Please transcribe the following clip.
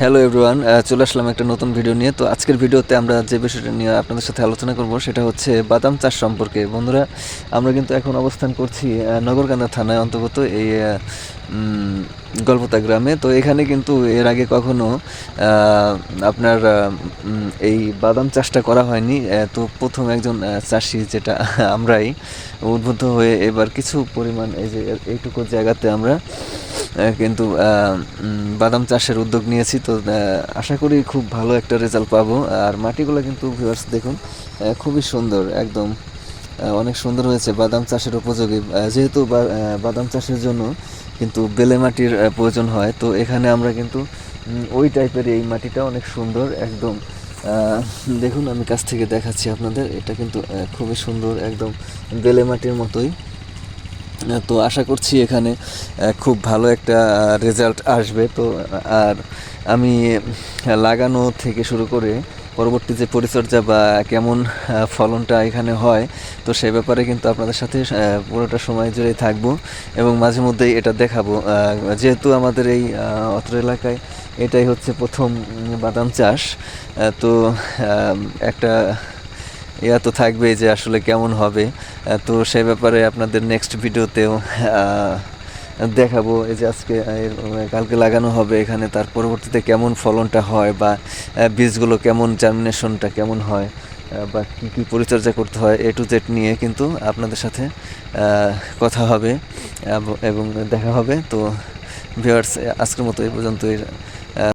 Hello everyone, চলে আসলাম একটা নতুন ভিডিও নিয়ে। তো আজকের ভিডিওতে আমরা যে বিষয়টা নিয়ে আপনাদের সাথে আলোচনা করব সেটা হচ্ছে বাদাম চাষ সম্পর্কে। বন্ধুরা, আমরা কিন্তু এখন অবস্থান করছি নগরকান্দা থানায় অন্তর্গত এই গল্পতা গ্রামে। তো এখানে কিন্তু এর আগে কখনো আপনার এই বাদাম চাষটা করা হয়নি। তো প্রথম একজন চাষি যেটা আমরাই উদ্বুদ্ধ হয়ে এবার কিছু পরিমাণ এই যে এইটুকু জায়গাতে আমরা কিন্তু বাদাম চাষের উদ্যোগ নিয়েছি। তো আশা করি খুব ভালো একটা রেজাল্ট পাবো। আর মাটিগুলো কিন্তু ভিউয়ার্স দেখুন, খুবই সুন্দর, একদম অনেক সুন্দর হয়েছে, বাদাম চাষের উপযোগী। যেহেতু বাদাম চাষের জন্য কিন্তু বেলে মাটির প্রয়োজন হয়, তো এখানে আমরা কিন্তু ওই টাইপের এই মাটিটা অনেক সুন্দর একদম। দেখুন, আমি কাছ থেকে দেখাচ্ছি আপনাদের, এটা কিন্তু খুবই সুন্দর, একদম বেলে মাটির মতোই। তো আশা করছি এখানে খুব ভালো একটা রেজাল্ট আসবে। তো আর আমি লাগানো থেকে শুরু করে পরবর্তী যে পরিচর্যা বা কেমন ফলনটা এখানে হয়, তো সে ব্যাপারে কিন্তু আপনাদের সাথে পুরোটা সময় জুড়েই থাকবো এবং মাঝে মধ্যেই এটা দেখাবো। যেহেতু আমাদের এই অত্র এলাকায় এটাই হচ্ছে প্রথম বাদাম চাষ, তো একটা ইয়া তো থাকবেই যে আসলে কেমন হবে। তো সেই ব্যাপারে আপনাদের নেক্সট ভিডিওতেও দেখাবো। এই যে আজকে কালকে লাগানো হবে এখানে, তার পরবর্তীতে কেমন ফলনটা হয় বা বীজগুলো কেমন, জার্মিনেশনটা কেমন হয়, বা কী কী পরিচর্যা করতে হয়, এ টু জেড নিয়ে কিন্তু আপনাদের সাথে কথা হবে এবং দেখা হবে। তো ভিউয়ার্স, আজকের মতো এই পর্যন্তই।